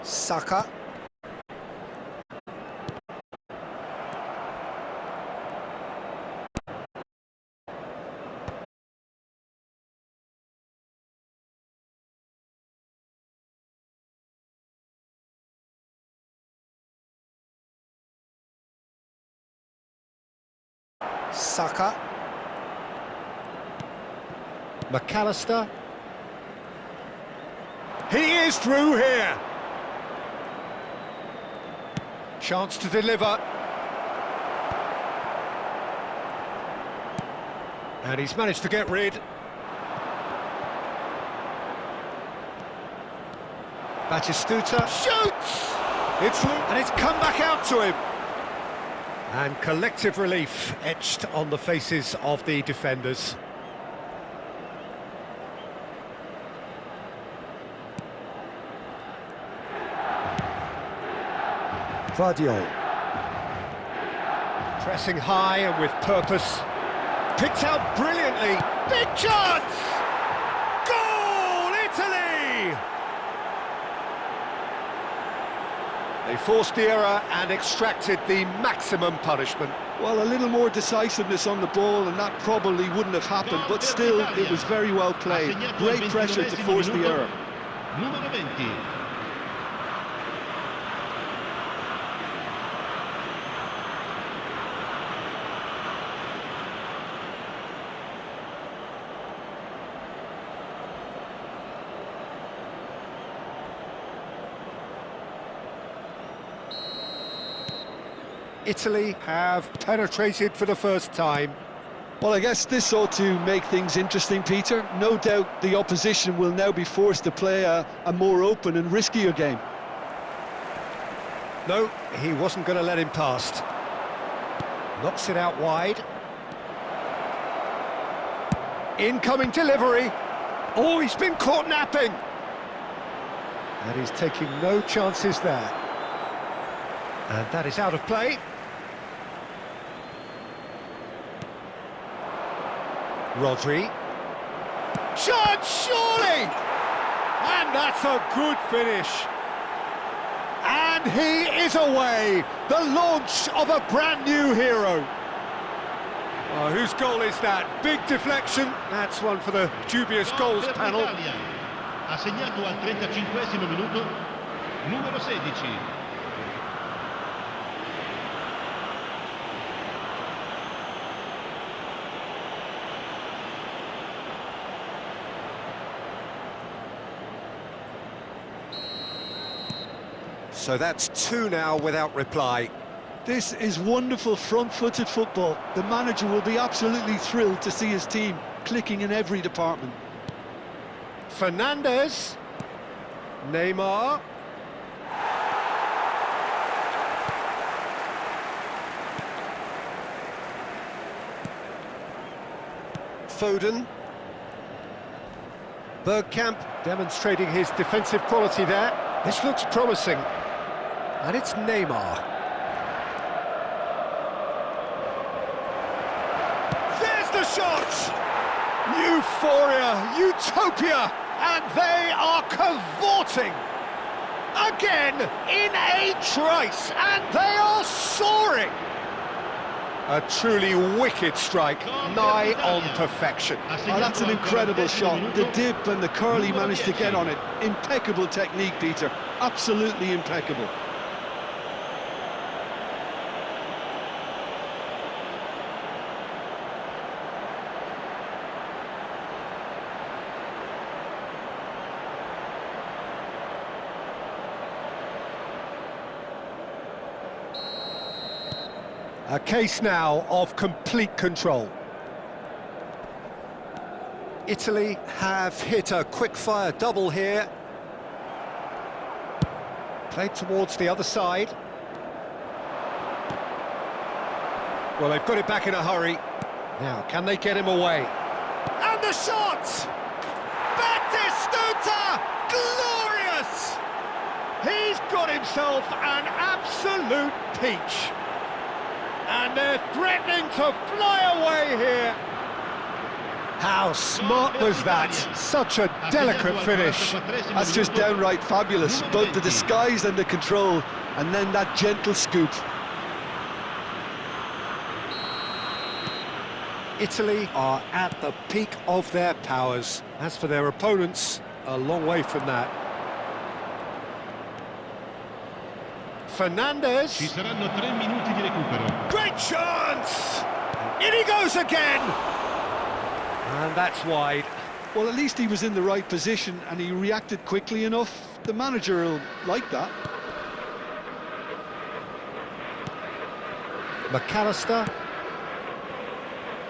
Saka. Saka. McAllister. He is through here. Chance to deliver. And he's managed to get rid. Batistuta shoots! And it's come back out to him. And collective relief etched on the faces of the defenders. Vadio. Pressing high and with purpose. Picked out brilliantly. Big chance! Goal, Italy! They forced the error and extracted the maximum punishment. Well, a little more decisiveness on the ball and that probably wouldn't have happened, but still, it was very well played. Great pressure to force the error. Numero 20. Italy have penetrated for the first time. Well, I guess this ought to make things interesting, Peter. No doubt the opposition will now be forced to play a more open and riskier game. No, he wasn't going to let him past. Knocks it out wide. Incoming delivery. Oh, he's been caught napping. And he's taking no chances there. And that is out of play. Rodri. Shot, surely! And that's a good finish. And he is away. The launch of a brand new hero. Oh, whose goal is that? Big deflection. That's one for the dubious goals panel. Ha segnato al 35esimo minuto, numero 16. So that's two now without reply. This is wonderful front-footed football. The manager will be absolutely thrilled to see his team clicking in every department. Fernandes. Neymar. Foden. Bergkamp demonstrating his defensive quality there. This looks promising. And it's Neymar. There's the shot! Euphoria, utopia, and they are cavorting. Again, in a trice, and they are soaring. A truly wicked strike, nigh on perfection. Oh, that's an incredible shot. The dip and the curl he managed to get on it. Impeccable technique, Peter. Absolutely impeccable. A case now of complete control. Italy have hit a quick-fire double here. Played towards the other side. Well, they've got it back in a hurry. Now, can they get him away? And the shot! Batistuta! Glorious! He's got himself an absolute peach. And they're threatening to fly away here. How smart was that? Such a delicate finish. That's just downright fabulous. Both the disguise and the control, and then that gentle scoop. Italy are at the peak of their powers. As for their opponents, a long way from that. Fernandez. Ci saranno 3 minuti di recupero. Great chance! In he goes again! And that's wide. Well, at least he was in the right position and he reacted quickly enough. The manager will like that. McAllister.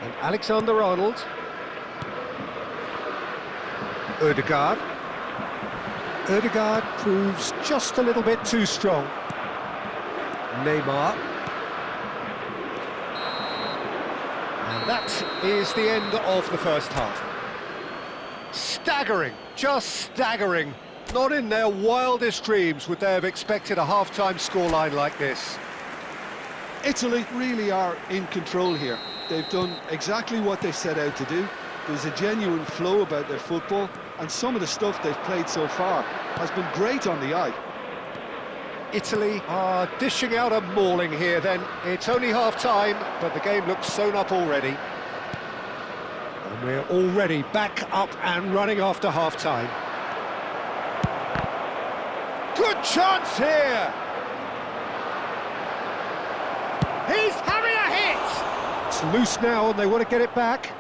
And Alexander-Arnold. Ødegaard. Ødegaard proves just a little bit too strong. Neymar. And that is the end of the first half. Staggering, just staggering. Not in their wildest dreams would they have expected a half-time scoreline like this. Italy really are in control here. They've done exactly what they set out to do. There's a genuine flow about their football, and some of the stuff they've played so far has been great on the eye. Italy are dishing out a mauling here then. It's only half-time, but the game looks sewn up already. And we're already back up and running after half-time. Good chance here! He's having a hit! It's loose now and they want to get it back.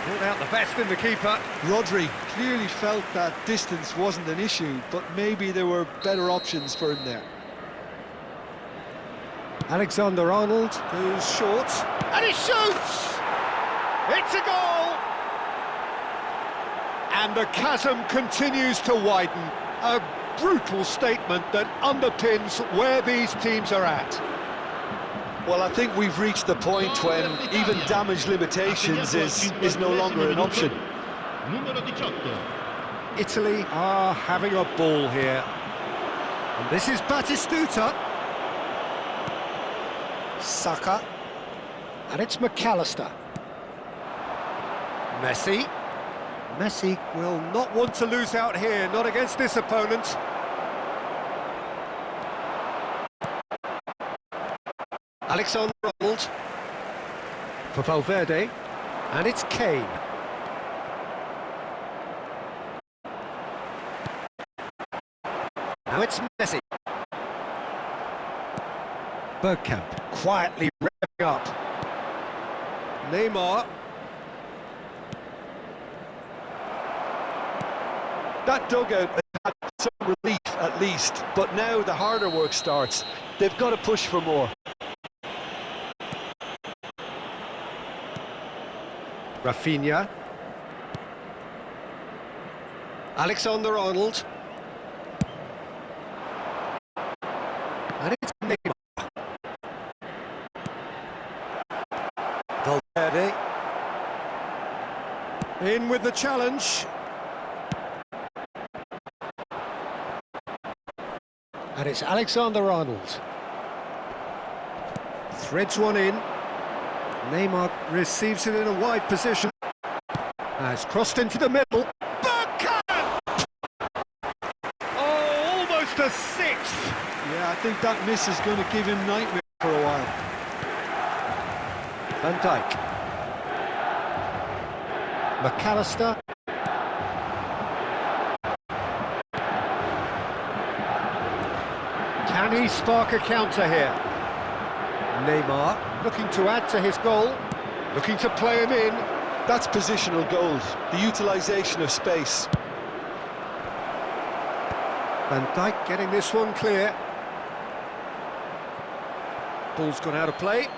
Brought out the best in the keeper. Rodri clearly felt that distance wasn't an issue, but maybe there were better options for him there. Alexander-Arnold goes short, and he shoots! It's a goal! And the chasm continues to widen. A brutal statement that underpins where these teams are at. Well, I think we've reached the point when even damage limitations is no longer an option. Numero 18. Italy are having a ball here. And this is Batistuta. Saka. And it's McAllister. Messi. Messi will not want to lose out here, not against this opponent. Alexander-Arnold for Valverde, and it's Kane. Now it's Messi. Bergkamp quietly revving up. Neymar. That dugout had some relief at least, but now the harder work starts. They've got to push for more. Rafinha. Alexander-Arnold. And it's Neymar. Valverde. In with the challenge. And it's Alexander-Arnold. Threads one in. Neymar receives it in a wide position. Has crossed into the middle. Bergkamp! Oh, almost a sixth! Yeah, I think that miss is going to give him nightmare for a while. Van Dijk. McAllister. Can he spark a counter here? Neymar looking to add to his goal, looking to play him in. That's positional goals, the utilisation of space. Van Dijk getting this one clear. Ball's gone out of play.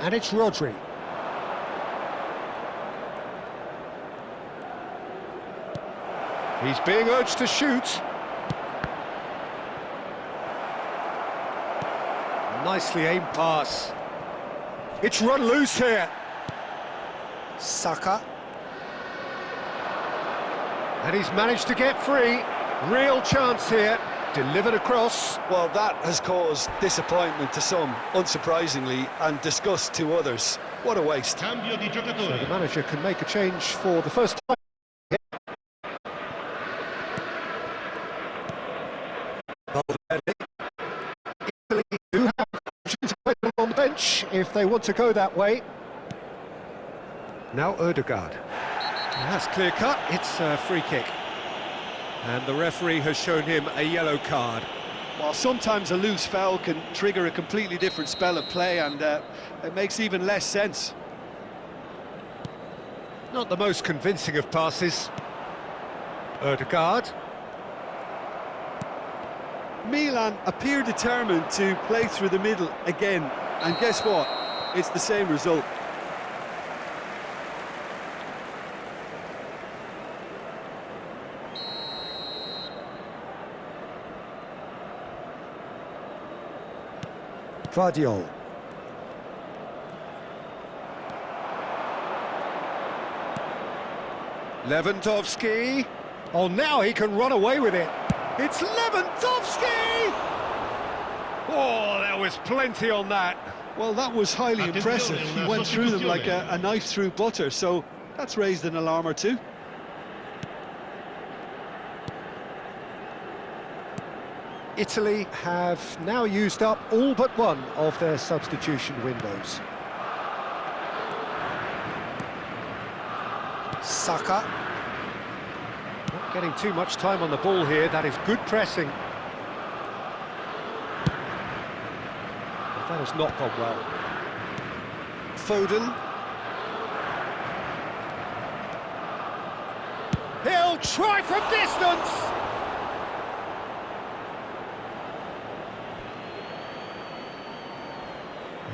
And it's Rodri. He's being urged to shoot. Nicely aimed pass. It's run loose here. Saka. And he's managed to get free. Real chance here. Delivered across. Well, that has caused disappointment to some, unsurprisingly, and disgust to others. What a waste. Cambio di So giocatore. the manager can make a change for the first time. Italy do have options available on the bench if they want to go that way. Now Ødegaard. That's clear cut, it's a free kick. And the referee has shown him a yellow card. While sometimes a loose foul can trigger a completely different spell of play, and it makes even less sense. Not the most convincing of passes. Ødegaard. Milan appear determined to play through the middle again, and guess what? It's the same result. Vardiol. Lewandowski. Oh, now he can run away with it. It's Lewandowski! Oh, there was plenty on that. Well, that was highly Attenzione, impressive. He una went through them like sostituzione. a knife through butter, so that's raised an alarm or two. Italy have now used up all but one of their substitution windows. Saka. Not getting too much time on the ball here, that is good pressing. That has not gone well. Foden. He'll try from distance!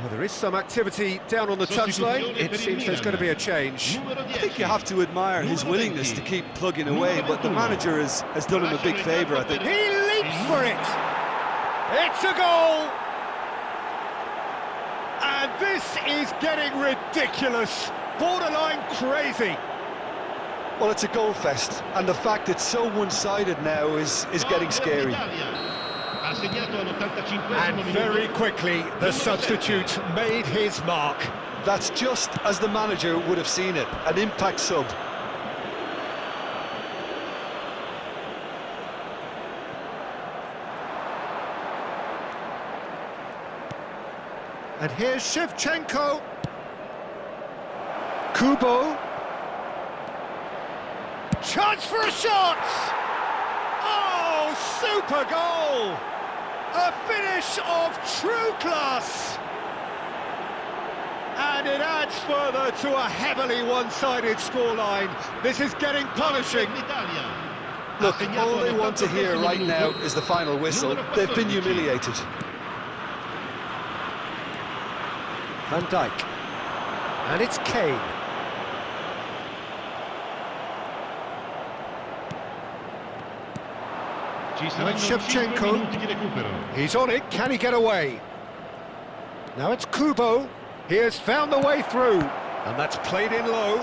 Well, there is some activity down on the touchline. It seems there's going to be a change. I think you have to admire his willingness to keep plugging away, but the manager has done him a big favour, I think. He leaps for it! It's a goal! And this is getting ridiculous, borderline crazy. Well, it's a goal fest, and the fact it's so one-sided now is getting scary. And very quickly, the substitute made his mark. That's just as the manager would have seen it, an impact sub. And here's Shevchenko. Kubo. Chance for a shot! Oh, super goal! A finish of true class! And it adds further to a heavily one-sided scoreline. This is getting punishing. Look, all they want to hear right now is the final whistle. They've been humiliated. Van Dijk. And it's Kane. And Shevchenko. He's on it, can he get away? Now it's Kubo. He has found the way through. And that's played in low.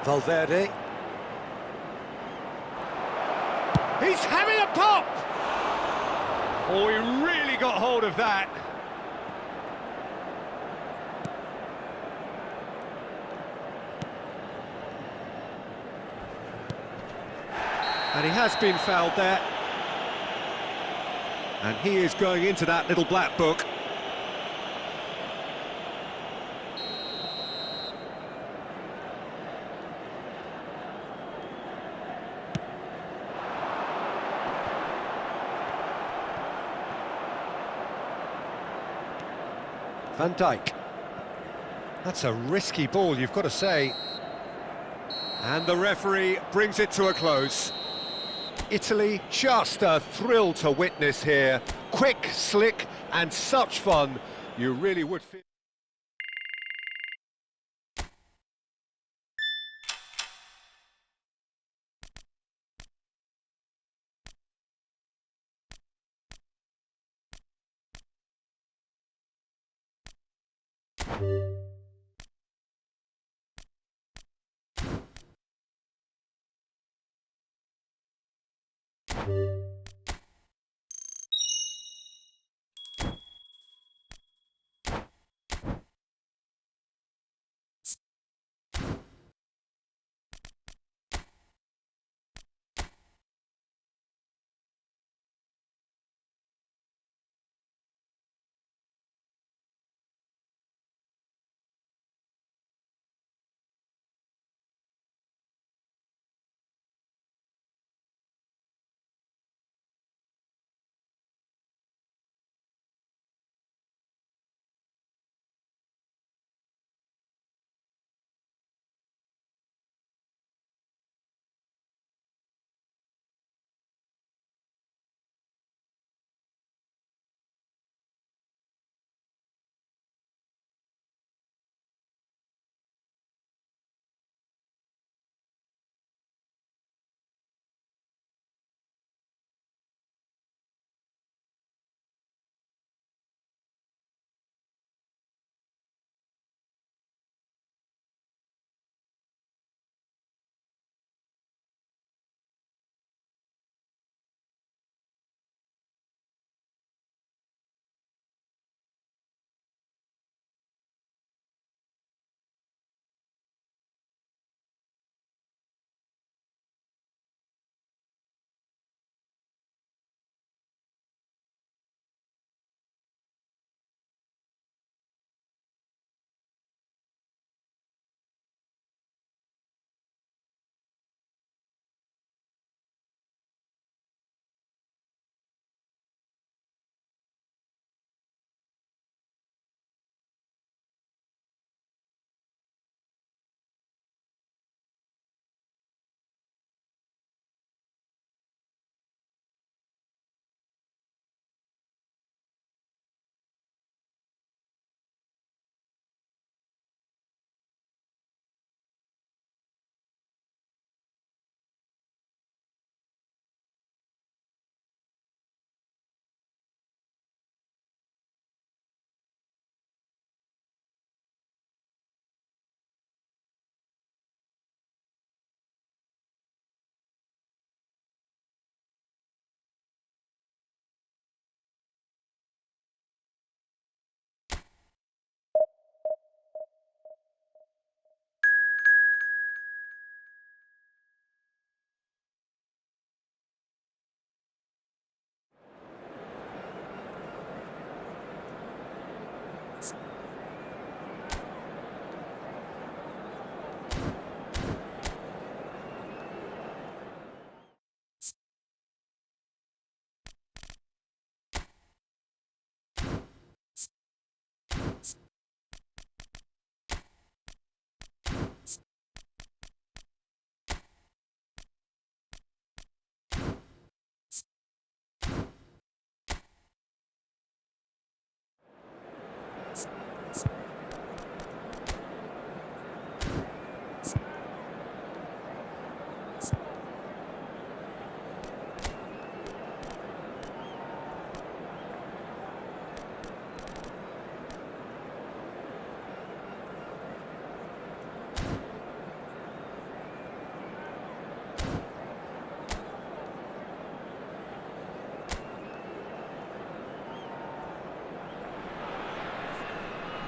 Valverde. He's having a pop! Oh, he really got hold of that. And he has been fouled there. And he is going into that little black book. Van Dijk. That's a risky ball, you've got to say. And the referee brings it to a close. Italy, just a thrill to witness here. Quick, slick, and such fun. You really would feel...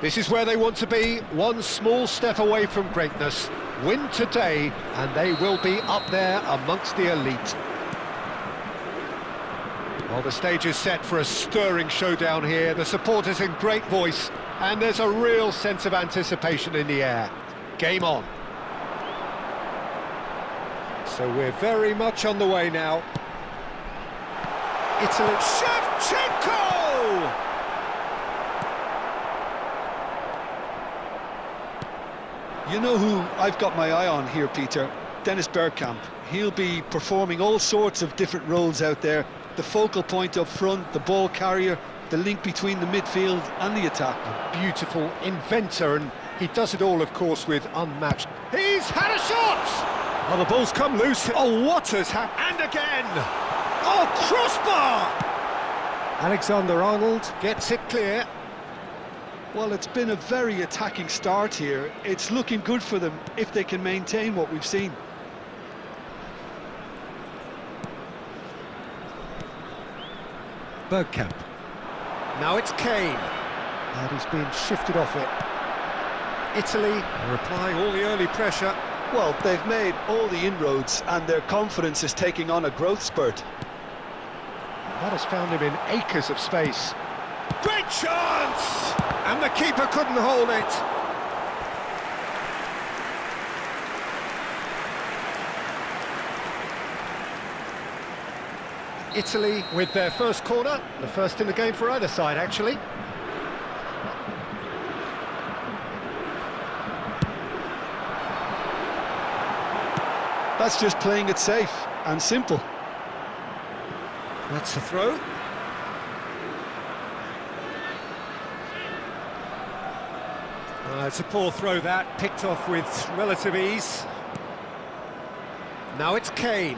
This is where they want to be, one small step away from greatness. Win today, and they will be up there amongst the elite. Well, the stage is set for a stirring showdown here. The supporters in great voice, and there's a real sense of anticipation in the air. Game on. So we're very much on the way now. Italy. Shevchenko! You know who I've got my eye on here, Peter? Dennis Bergkamp. He'll be performing all sorts of different roles out there. The focal point up front, the ball carrier, the link between the midfield and the attack. A beautiful inventor, and he does it all, of course, with unmatched... He's had a shot! Oh, the ball's come loose. Oh, what has happened? And again! Oh, crossbar! Alexander-Arnold gets it clear. Well, it's been a very attacking start here. It's looking good for them if they can maintain what we've seen. Bergkamp. Now it's Kane. And he's been shifted off it. Italy are applying all the early pressure. Well, they've made all the inroads and their confidence is taking on a growth spurt. That has found him in acres of space. Great chance! And the keeper couldn't hold it. Italy with their first corner, the first in the game for either side, actually. That's just playing it safe and simple. That's a throw. It's a poor throw that, picked off with relative ease. Now it's Kane.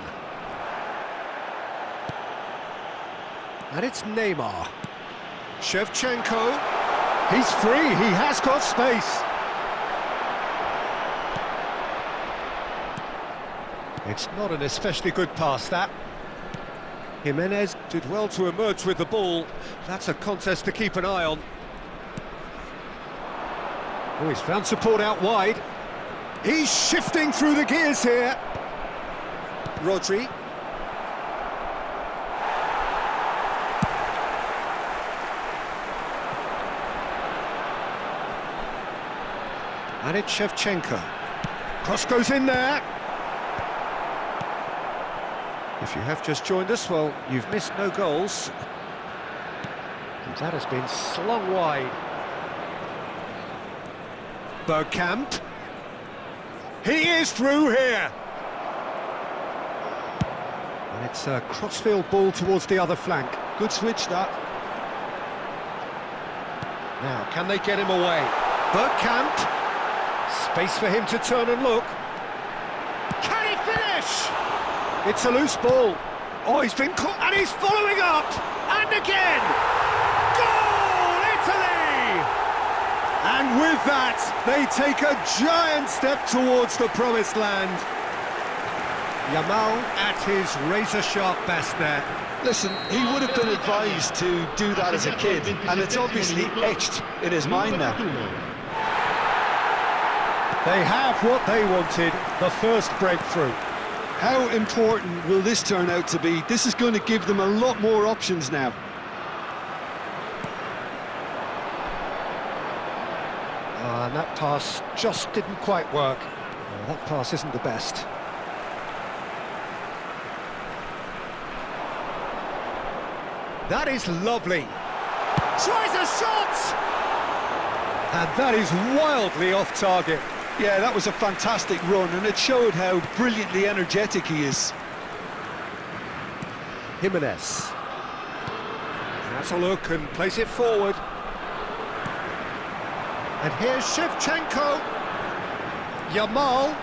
And it's Neymar. Shevchenko. He's free, he has got space. It's not an especially good pass, that. Jimenez did well to emerge with the ball. That's a contest to keep an eye on. Oh, he's found support out wide. He's shifting through the gears here. Rodri. And it's Shevchenko. Cross goes in there. If you have just joined us, well, you've missed no goals. And that has been slung wide. Bergkamp. He is through here. And it's a crossfield ball towards the other flank. Good switch, that. Now, can they get him away? Bergkamp. Space for him to turn and look. Can he finish? It's a loose ball. Oh, he's been caught, and he's following up! And again! Goal, Italy! And with that, they take a giant step towards the promised land. Yamal at his razor-sharp best there. Listen, he would have been advised to do that as a kid, and it's obviously etched in his mind now. They have what they wanted, the first breakthrough. How important will this turn out to be? This is going to give them a lot more options now. And that pass just didn't quite work. Well, that pass isn't the best. That is lovely. Tries a shot! And that is wildly off target. Yeah, that was a fantastic run, and it showed how brilliantly energetic he is. Jimenez. Has a look and plays it forward. And here's Shevchenko. Yamal.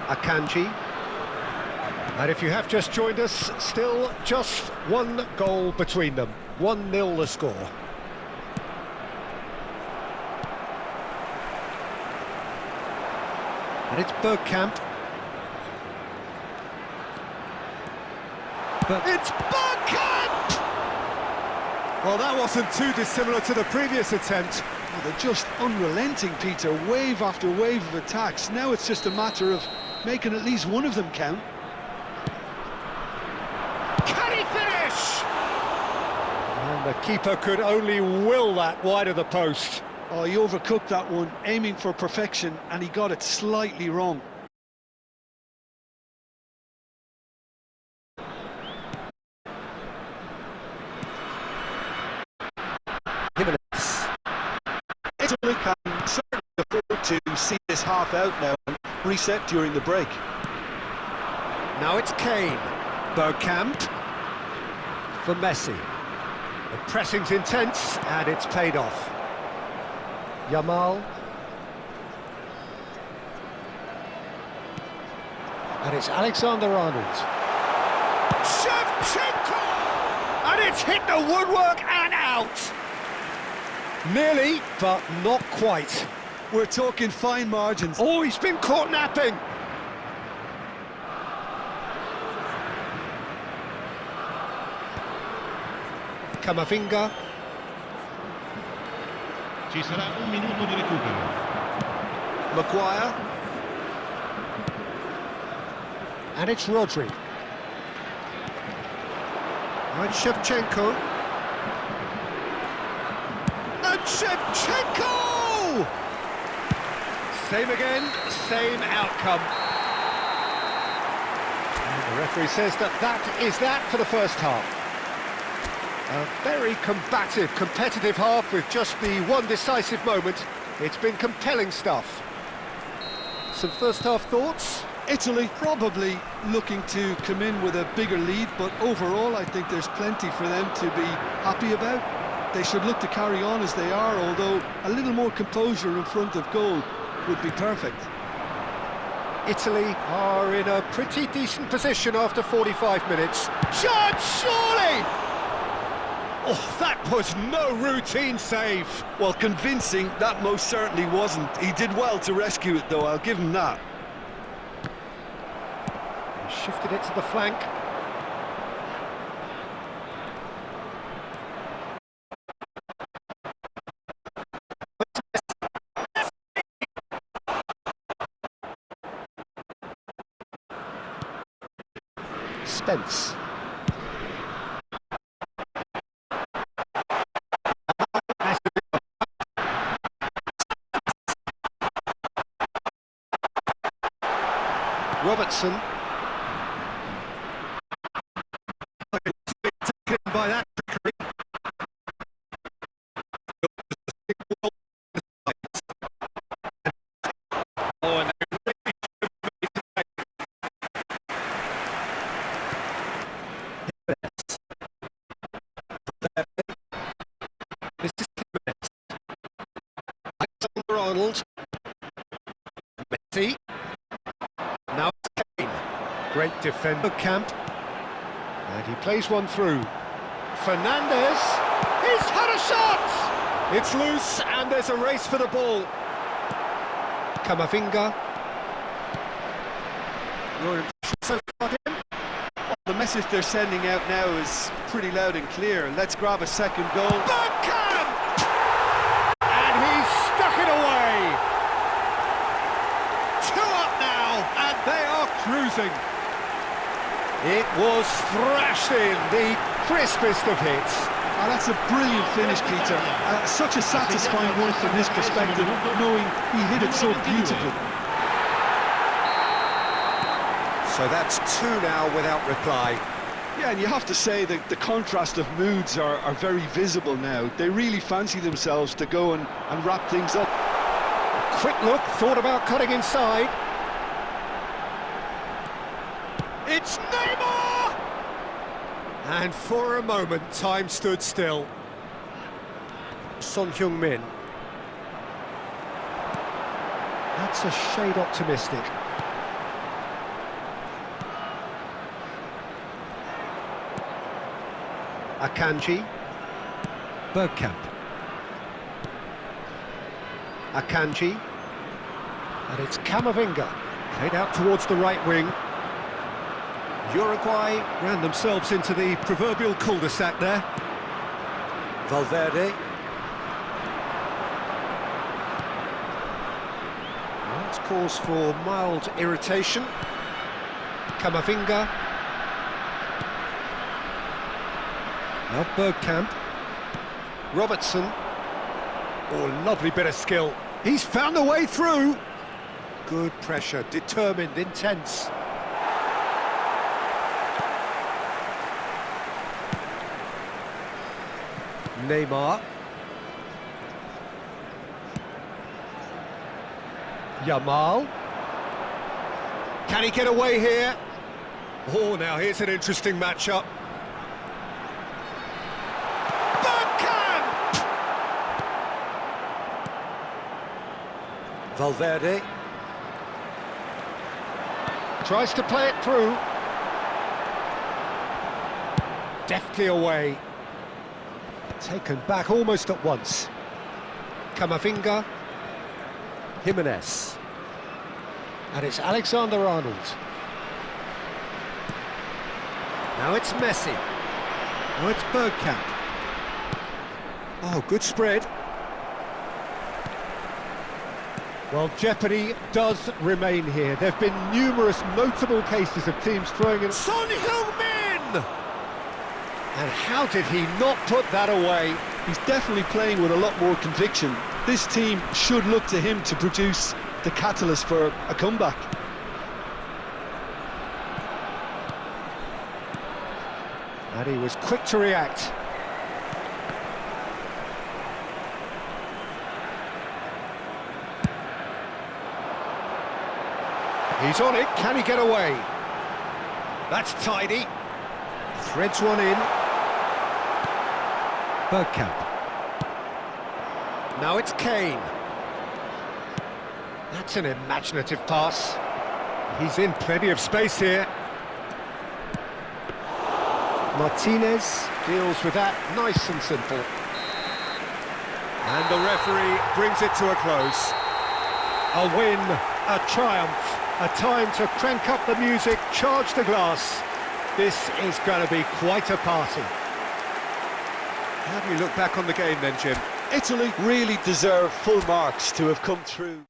Akanji. And if you have just joined us, still just one goal between them. 1-0 the score. And it's Bergkamp. But it's Bergkamp! Bergkamp! Well, that wasn't too dissimilar to the previous attempt. Well, they're just unrelenting, Peter, wave after wave of attacks. Now it's just a matter of making at least one of them count. Can he finish? And the keeper could only will that wide of the post. Oh, he overcooked that one, aiming for perfection, and he got it slightly wrong. Italy can certainly afford to see this half out now and reset during the break. Now it's Kane. Bergkamp for Messi. The pressing's intense and it's paid off. Yamal. And it's Alexander-Arnold. Shevchenko! And it's hit the woodwork and out. Nearly, but not quite. We're talking fine margins. Oh, he's been caught napping. Camavinga. Ci sarà un minuto di recupero. Maguire. And it's Rodri. Now it's Shevchenko. And Shevchenko! Same again, same outcome. And the referee says that is that for the first half. A very combative, competitive half with just the one decisive moment. It's been compelling stuff. Some first half thoughts? Italy probably looking to come in with a bigger lead, but overall I think there's plenty for them to be happy about. They should look to carry on as they are, although a little more composure in front of goal would be perfect. Italy are in a pretty decent position after 45 minutes. Shot, surely! Oh, that was no routine save. Well, convincing, that most certainly wasn't. He did well to rescue it, though, I'll give him that. He shifted it to the flank. Spence. Robertson. Taken by that trickery. Oh, and this is Alexander-Arnold. Messi. Now it's Kane. Great defender, Camp. And he plays one through. Fernandez. He's had a shot! It's loose and there's a race for the ball. Camavinga. Your impression so far, Tim? The message they're sending out now is pretty loud and clear. Let's grab a second goal. Bergkamp! And he's stuck it away. 2 up now, and they are cruising. It was thrashed in, the crispest of hits. Oh, that's a brilliant finish, Peter. Such a satisfying one from his perspective, knowing he hit it so beautifully. So that's 2 now without reply. Yeah, and you have to say that the contrast of moods are very visible now. They really fancy themselves to go and wrap things up. A quick look, thought about cutting inside. It's Neymar! And for a moment, time stood still. Son Heung-min. That's a shade optimistic. Akanji. Bergkamp. Akanji. And it's Camavinga. Played out towards the right wing. Uruguay ran themselves into the proverbial cul-de-sac there. Valverde. Well, that's cause for mild irritation. Camavinga. Now Bergkamp. Robertson. Oh, lovely bit of skill. He's found a way through. Good pressure, determined, intense. Neymar. Yamal. Can he get away here? Oh, now here's an interesting matchup. Bergkamp! Valverde. Tries to play it through. Deftly away. Taken back almost at once. Camavinga. Jimenez. And it's Alexander-Arnold. Now it's Messi. Now it's Bergkamp. Oh, good spread. Well, jeopardy does remain here. There have been numerous notable cases of teams throwing in... Son Heung-min! And how did he not put that away? He's definitely playing with a lot more conviction. This team should look to him to produce the catalyst for a comeback. And he was quick to react. He's on it, can he get away? That's tidy. Threads one in. Bergkamp. Now it's Kane. That's an imaginative pass. He's in plenty of space here. Martinez deals with that nice and simple. And the referee brings it to a close. A win, a triumph, a time to crank up the music, charge the glass. This is going to be quite a party. How do you look back on the game then, Jim? Italy really deserve full marks to have come through.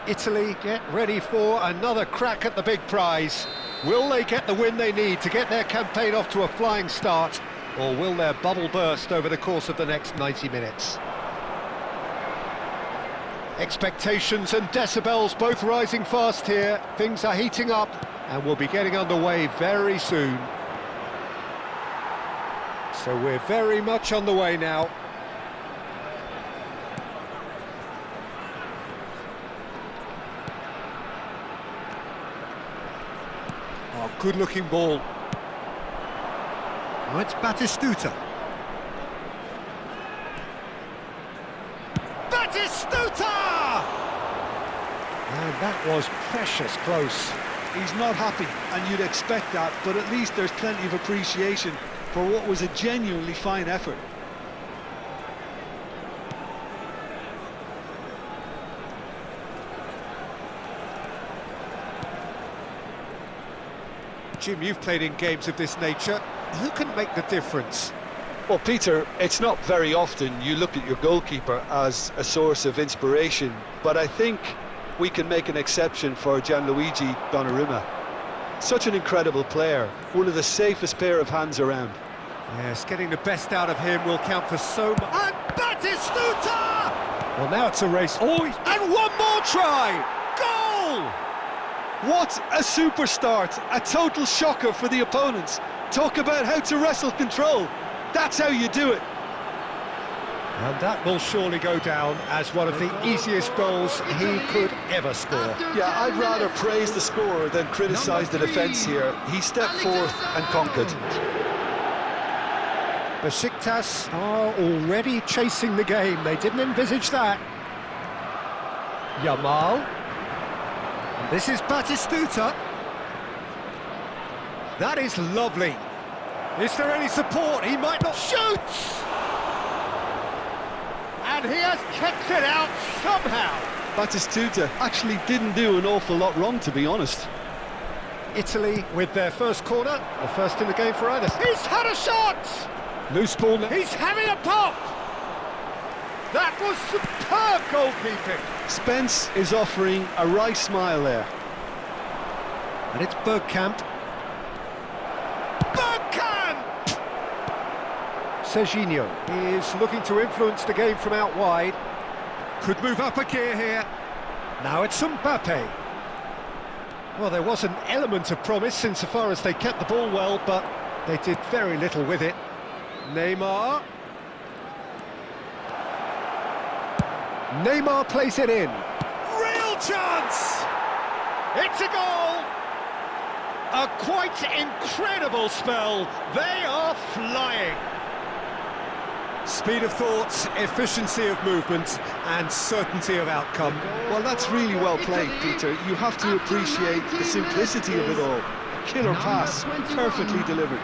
Italy get ready for another crack at the big prize. Will they get the win they need to get their campaign off to a flying start, or will their bubble burst over the course of the next 90 minutes? Expectations and decibels both rising fast here. Things are heating up and we'll be getting underway very soon. So we're very much on the way now. Oh, good-looking ball. Oh, it's Batistuta. Batistuta! And that was precious close. He's not happy, and you'd expect that, but at least there's plenty of appreciation for what was a genuinely fine effort. Jim, you've played in games of this nature. Who can make the difference? Well, Peter, it's not very often you look at your goalkeeper as a source of inspiration, but I think we can make an exception for Gianluigi Donnarumma. Such an incredible player, one of the safest pair of hands around. Yes, getting the best out of him will count for so much. And Batistuta! Well, now it's a race. Oh, and one more try! Goal! What a super start, a total shocker for the opponents. Talk about how to wrestle control. That's how you do it. And that will surely go down as one of the easiest goals he could ever score. Yeah, I'd rather praise the scorer than criticise the defence here. He stepped forth and conquered. Besiktas are already chasing the game. They didn't envisage that. Yamal. And this is Batistuta. That is lovely. Is there any support? He might not shoot! And he has kept it out somehow. Batistuta actually didn't do an awful lot wrong, to be honest. Italy with their first corner, the first in the game for either. He's had a shot! Loose ball, he's having a pop! That was superb goalkeeping. Spence is offering a wry smile there. And it's Bergkamp. Serginho is looking to influence the game from out wide. Could move up a gear here. Now it's Mbappe. Well, there was an element of promise insofar as they kept the ball well, but they did very little with it. Neymar. Neymar plays it in. Real chance! It's a goal! A quite incredible spell. They are flying. Speed of thought, efficiency of movement, and certainty of outcome. Well, that's really well played, Peter. You have to appreciate the simplicity of it all. A killer pass, perfectly delivered.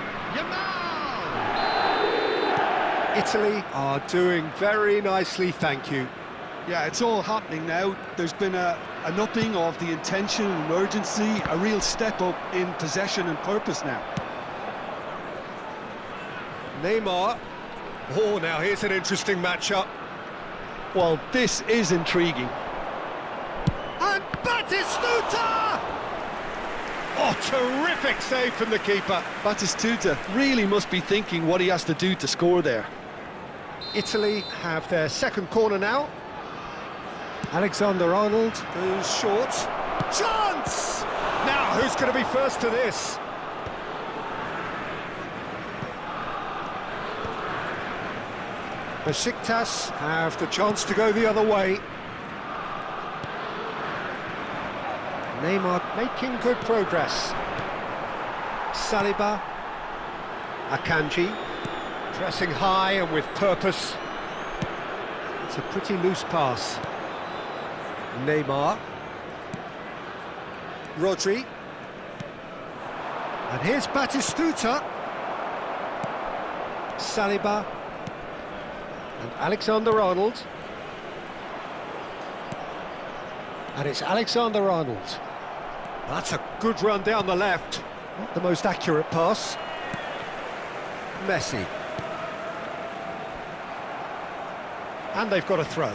Italy are doing very nicely, thank you. Yeah, it's all happening now. There's been an upping of the intention and urgency, a real step up in possession and purpose now. Neymar. Oh, now here's an interesting matchup. Well, this is intriguing. And Batistuta! Oh, terrific save from the keeper. Batistuta really must be thinking what he has to do to score there. Italy have their second corner now. Alexander-Arnold goes short. Chance! Now, who's going to be first to this? Besiktas have the chance to go the other way. Neymar making good progress. Saliba. Akanji. Pressing high and with purpose. It's a pretty loose pass. Neymar. Rodri. And here's Batistuta. Saliba. And Alexander-Arnold. And it's Alexander-Arnold. That's a good run down the left. Not the most accurate pass. Messi. And they've got a throw.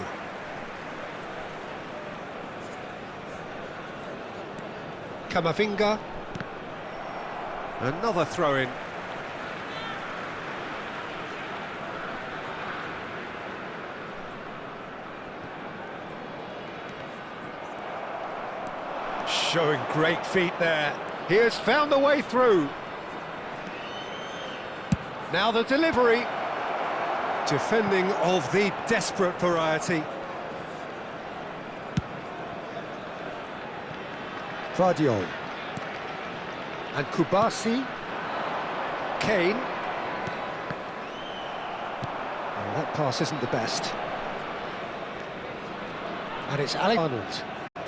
Camavinga. Another throw-in. Showing great feet there. He has found a way through. Now the delivery. Defending of the desperate variety. Vardiol. And Kubasi. Kane. Oh, that pass isn't the best. And it's Alex Arnold.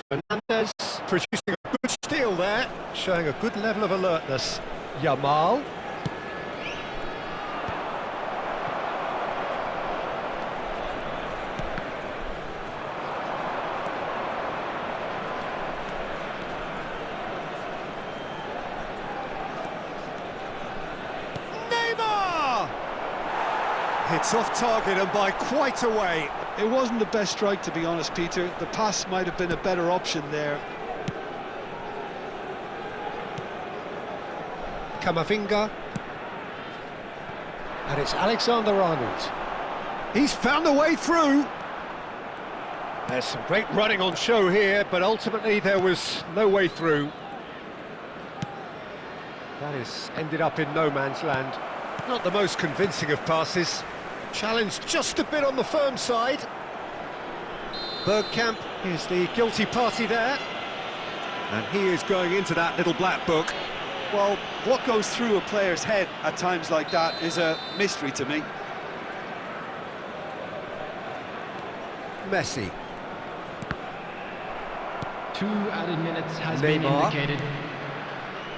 Fernandez producing a good steal there, showing a good level of alertness. Yamal. It's off target and by quite a way. It wasn't the best strike, to be honest, Peter. The pass might have been a better option there. Camavinga. And it's Alexander-Arnold. He's found a way through. There's some great running on show here, but ultimately there was no way through. That is ended up in no man's land. Not the most convincing of passes. Challenged just a bit on the firm side. Bergkamp is the guilty party there. And he is going into that little black book. Well, what goes through a player's head at times like that is a mystery to me. Messi. 2 added minutes has Neymar. been indicated.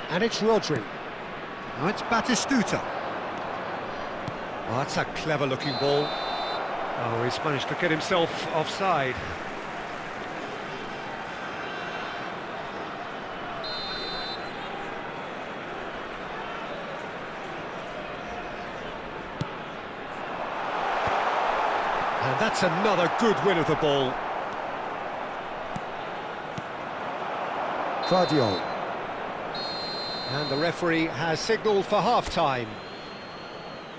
And it's Rodri. Now it's Batistuta. Oh, that's a clever-looking ball. Oh, he's managed to get himself offside. And that's another good win of the ball. Guardiola. And the referee has signalled for half-time.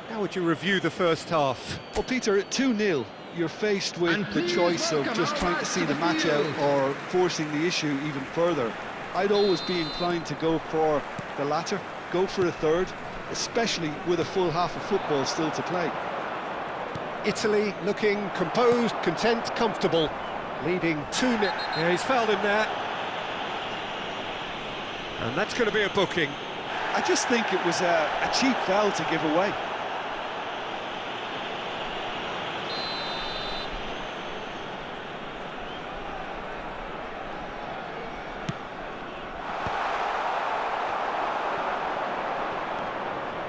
How would you review the first half? Well, Peter, at 2-0, you're faced with the choice of just trying to see the match out or forcing the issue even further. I'd always be inclined to go for the latter, go for a third, especially with a full half of football still to play. Italy looking composed, content, comfortable, leading 2-0. Yeah, he's fouled him there. And that's going to be a booking. I just think it was a cheap foul to give away.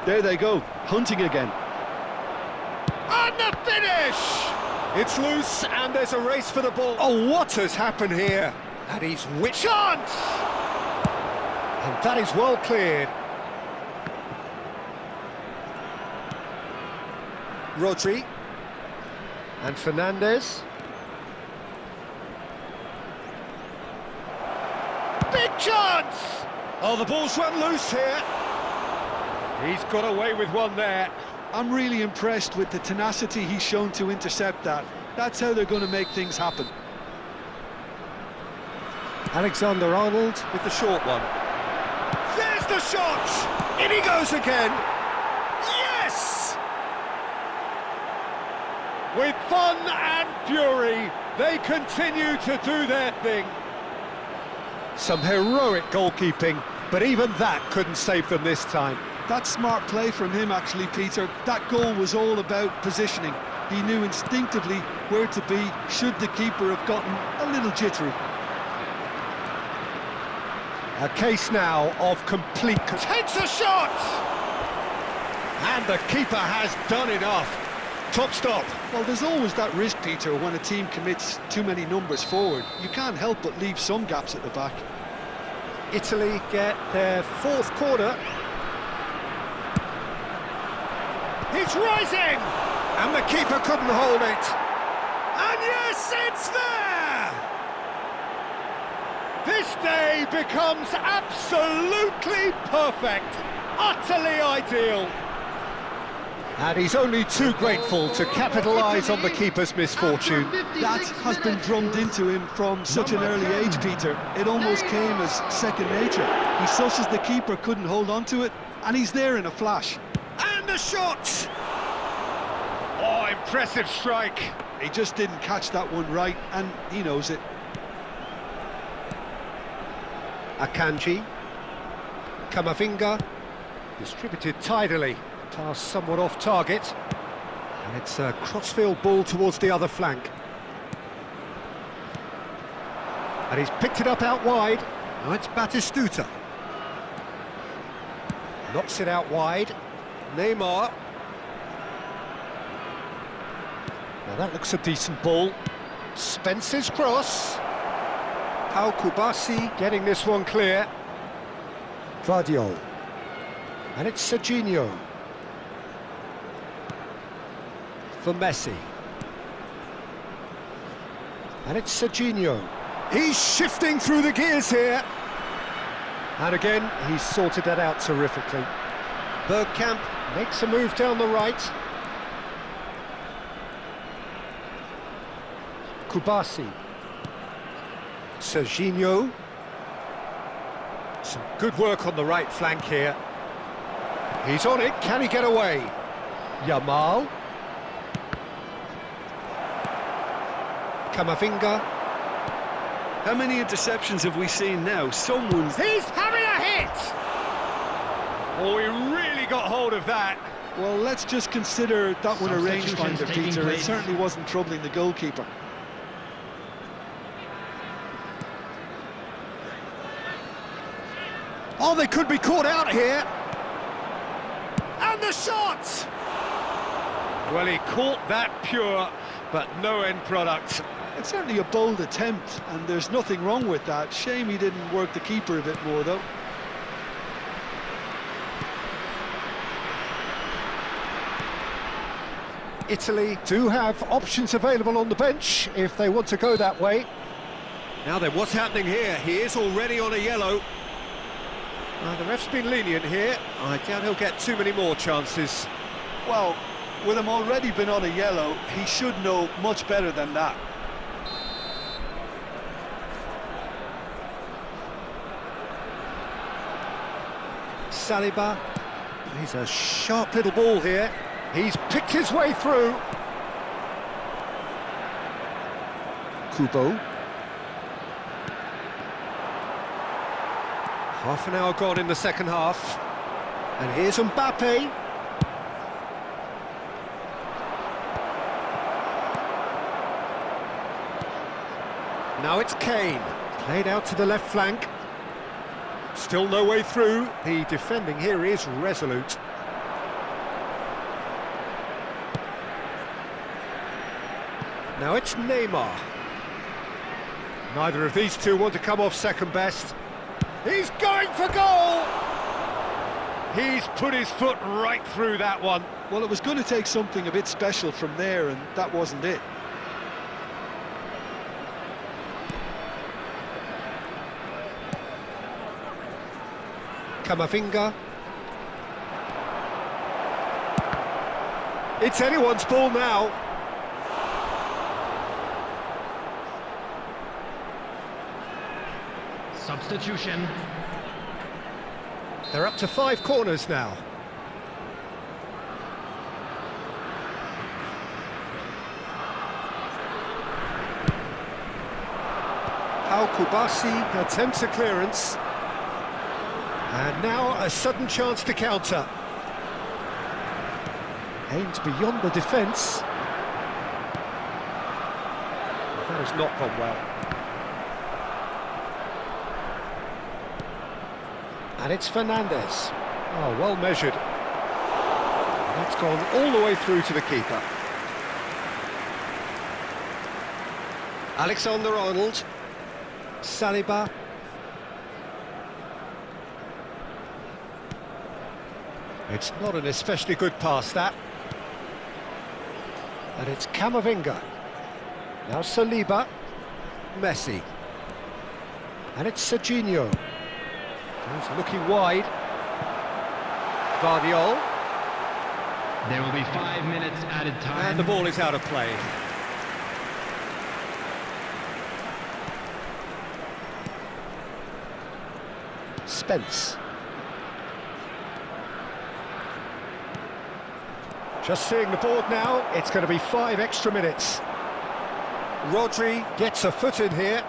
There they go, hunting again. And the finish! It's loose and there's a race for the ball. Oh, what has happened here? And he's chance! And that is well cleared. Rodri. And Fernandez. Big chance! Oh, the ball's run loose here. He's got away with one there. I'm really impressed with the tenacity he's shown to intercept that. That's how they're going to make things happen. Alexander-Arnold with the short one. There's the shot! In he goes again! Yes! With fun and fury, they continue to do their thing. Some heroic goalkeeping, but even that couldn't save them this time. That's smart play from him, actually, Peter. That goal was all about positioning. He knew instinctively where to be should the keeper have gotten a little jittery. A case now of complete... Takes a shot! And the keeper has done enough. Top stop. Well, there's always that risk, Peter, when a team commits too many numbers forward. You can't help but leave some gaps at the back. Italy get their fourth corner. He's rising! And the keeper couldn't hold it. And yes, it's there! This day becomes absolutely perfect, utterly ideal. And he's only too grateful to capitalise on the keeper's misfortune. That has been drummed into him from such an early age, Peter. It almost came as second nature. He susses the keeper couldn't hold on to it, and he's there in a flash. And the shot! Oh, impressive strike. He just didn't catch that one right, and he knows it. Akanji. Camavinga, distributed tidily, pass somewhat off target, and it's a crossfield ball towards the other flank. And he's picked it up out wide. Now it's Batistuta. Knocks it out wide. Neymar. Now that looks a decent ball. Spence's cross. Pau Kubasi getting this one clear. Vardiol. And it's Serginho. For Messi. And it's Serginho. He's shifting through the gears here. And again, he's sorted that out terrifically. Bergkamp makes a move down the right. Kubasi. Serginho. Some good work on the right flank here. He's on it, can he get away? Yamal. Camavinga. How many interceptions have we seen now? Someone's... He's having a hit! Oh, he really got hold of that. Well, let's just consider that one a Substitutions rangefinder, taking Peter. It place. certainly wasn't troubling the goalkeeper. Oh, they could be caught out here. And the shot! Well, he caught that pure, but no end product. It's certainly a bold attempt, and there's nothing wrong with that. Shame he didn't work the keeper a bit more, though. Italy do have options available on the bench if they want to go that way. Now then, what's happening here? He is already on a yellow. The ref's been lenient here. I doubt he'll get too many more chances. Well, with him already been on a yellow, he should know much better than that. Saliba. He's a sharp little ball here. He's picked his way through. Kubo. Half an hour gone in the second half. And here's Mbappe. Now it's Kane. Played out to the left flank. Still no way through. The defending here is resolute. Now it's Neymar. Neither of these two want to come off second best. He's going for goal! He's put his foot right through that one. Well, it was going to take something a bit special from there, and that wasn't it. Camavinga. It's anyone's ball now. Substitution. They're up to 5 corners now. Pau Kubasi attempts a clearance. And now a sudden chance to counter. Aimed beyond the defence. That has not gone well. And it's Fernandes. Oh, well measured. That's gone all the way through to the keeper. Alexander-Arnold. Saliba. It's not an especially good pass, that. And it's Camavinga. Now Saliba. Messi. And it's Serginho. He's looking wide. Vardiol. There will be 5 minutes added time. And the ball is out of play. Spence. Just seeing the board now, it's going to be 5 extra minutes. Rodri gets a foot in here.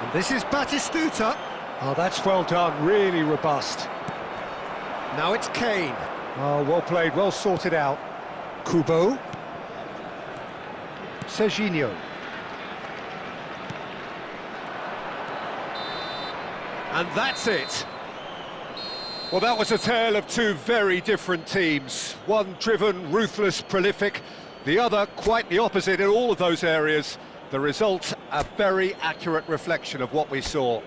And this is Batistuta. Oh, that's well done, really robust. Now it's Kane. Oh, well played, well sorted out. Kubo. Serginho. And that's it. Well, that was a tale of two very different teams. One driven, ruthless, prolific. The other quite the opposite in all of those areas. The result, a very accurate reflection of what we saw.